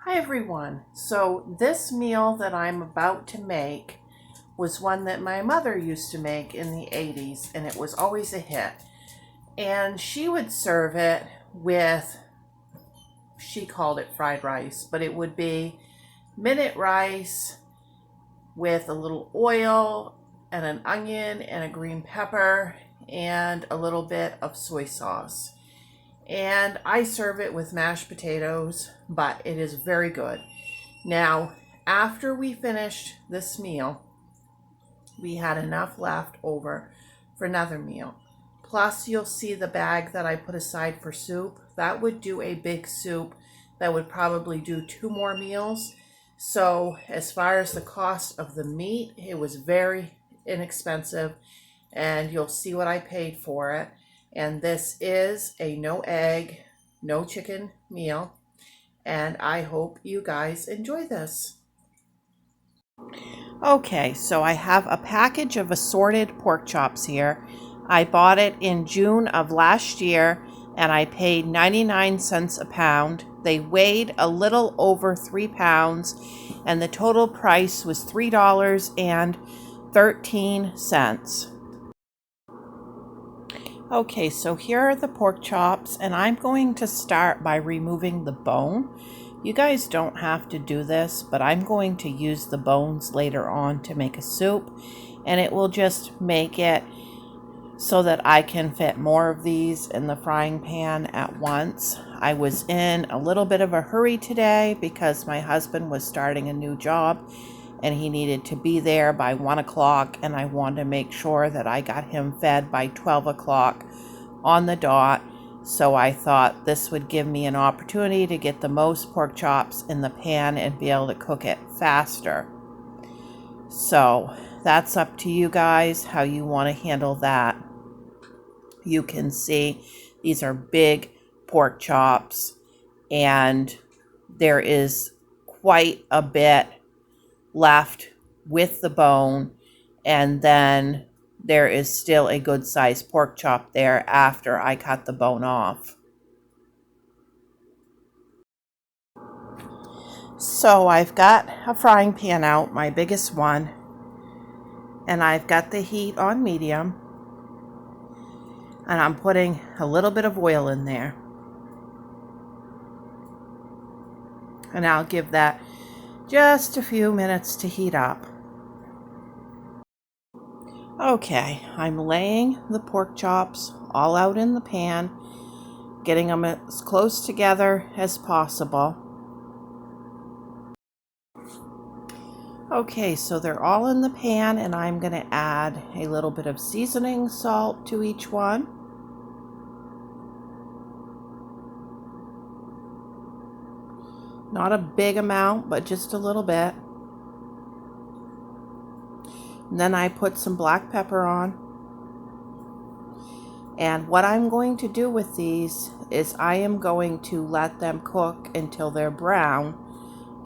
Hi everyone. So this meal that I'm about to make was one that my mother used to make in the 80s, and it was always a hit. And she would serve it with, she called it fried rice, but it would be minute rice with a little oil and an onion and a green pepper and a little bit of soy sauce. And I serve it with mashed potatoes, but it is very good. Now, after we finished this meal, we had enough left over for another meal. Plus, you'll see the bag that I put aside for soup. That would do a big soup that would probably do 2 more meals. So as far as the cost of the meat, it was very inexpensive, and you'll see what I paid for it. And this is a no egg, no chicken meal, and I hope you guys enjoy this. Okay, so I have a package of assorted pork chops here. I bought it in June of last year, and I paid 99 cents a pound. They weighed a little over 3 pounds, and the total price was $3.13. Okay, so here are the pork chops, and I'm going to start by removing the bone. You guys don't have to do this, but I'm going to use the bones later on to make a soup, and it will just make it so that I can fit more of these in the frying pan at once. I was in a little bit of a hurry today because my husband was starting a new job and he needed to be there by 1 o'clock, and I wanted to make sure that I got him fed by 12 o'clock on the dot. So I thought this would give me an opportunity to get the most pork chops in the pan and be able to cook it faster. So that's up to you guys how you want to handle that. You can see these are big pork chops, and there is quite a bit left with the bone, and then there is still a good sized pork chop there after I cut the bone off. So I've got a frying pan out, my biggest one, and I've got the heat on medium, and I'm putting a little bit of oil in there, and I'll give that just a few minutes to heat up. Okay, I'm laying the pork chops all out in the pan, getting them as close together as possible. Okay, so they're all in the pan, and I'm going to add a little bit of seasoning salt to each one. Not a big amount, but just a little bit. And then I put some black pepper on. And what I'm going to do with these is I am going to let them cook until they're brown,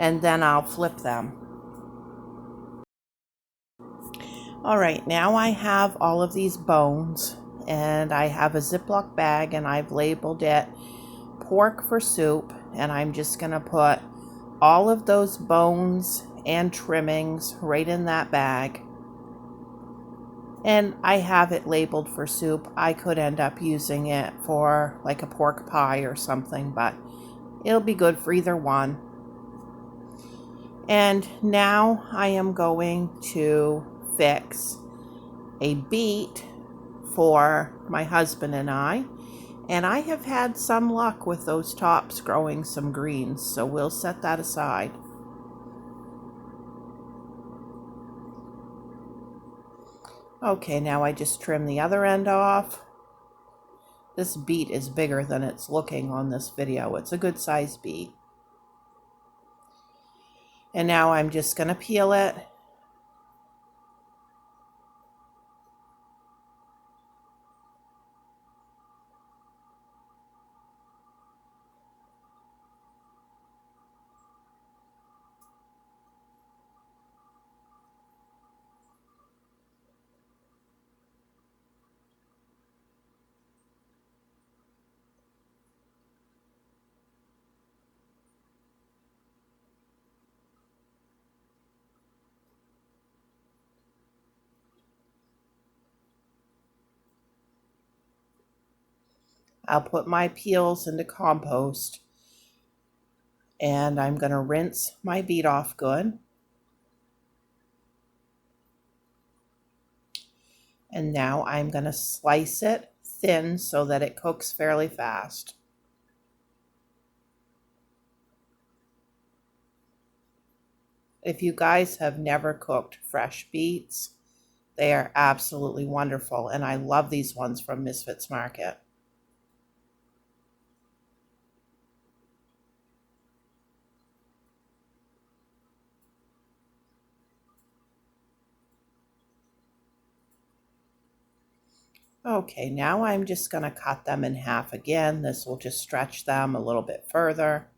and then I'll flip them. All right, now I have all of these bones, and I have a Ziploc bag, and I've labeled it pork for soup, and I'm just going to put all of those bones and trimmings right in that bag. And I have it labeled for soup. I could end up using it for like a pork pie or something, but it'll be good for either one. And now I am going to fix a beet for my husband and I. And I have had some luck with those tops growing some greens, so we'll set that aside. Okay, now I just trim the other end off. This beet is bigger than it's looking on this video. It's a good size beet. And now I'm just going to peel it. I'll put my peels into compost, and I'm going to rinse my beet off good. And now I'm going to slice it thin so that it cooks fairly fast. If you guys have never cooked fresh beets, they are absolutely wonderful, and I love these ones from Misfits Market. Okay, now I'm just going to cut them in half again. This will just stretch them a little bit further.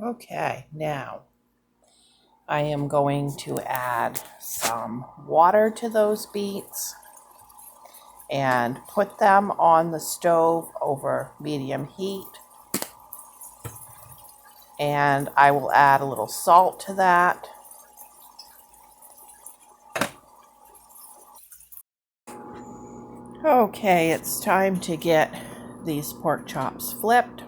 Okay, now I am going to add some water to those beets and put them on the stove over medium heat. And I will add a little salt to that. Okay, it's time to get these pork chops flipped.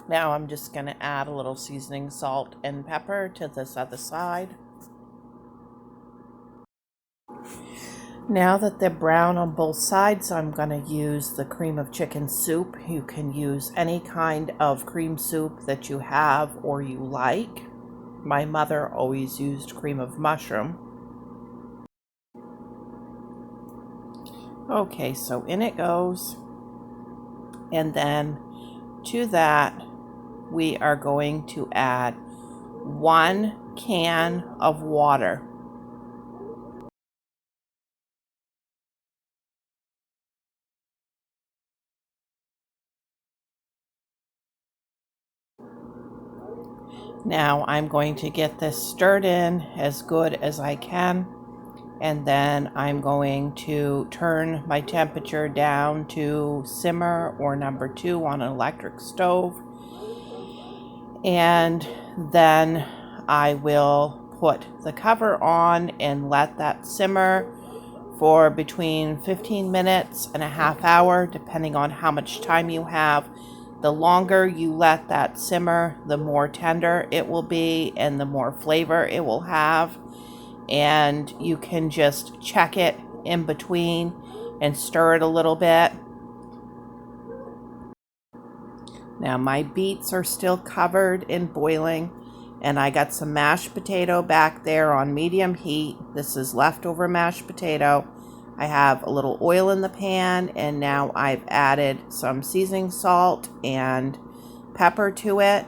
Now I'm just going to add a little seasoning salt and pepper to this other side. Now that they're brown on both sides, I'm going to use the cream of chicken soup. You can use any kind of cream soup that you have or you like. My mother always used cream of mushroom. Okay, so in it goes. And then to that, we are going to add 1 can of water. Now I'm going to get this stirred in as good as I can, and then I'm going to turn my temperature down to simmer or number 2 on an electric stove. And then I will put the cover on and let that simmer for between 15 minutes and a half hour, depending on how much time you have. The longer you let that simmer, the more tender it will be and the more flavor it will have. And you can just check it in between and stir it a little bit. Now my beets are still covered in boiling, and I got some mashed potato back there on medium heat. This is leftover mashed potato. I have a little oil in the pan, and now I've added some seasoning salt and pepper to it,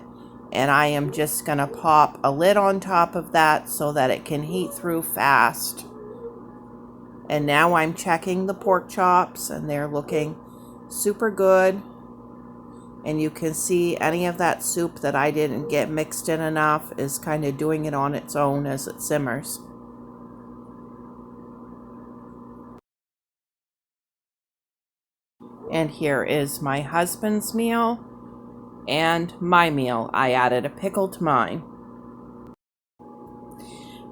and I am just going to pop a lid on top of that so that it can heat through fast. And now I'm checking the pork chops, and they're looking super good. And you can see any of that soup that I didn't get mixed in enough is kind of doing it on its own as it simmers. And here is my husband's meal and my meal. I added a pickle to mine.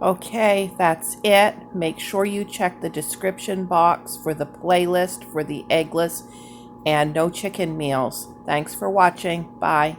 Okay, that's it. Make sure you check the description box for the playlist for the eggless and no chicken meals. Thanks for watching. Bye.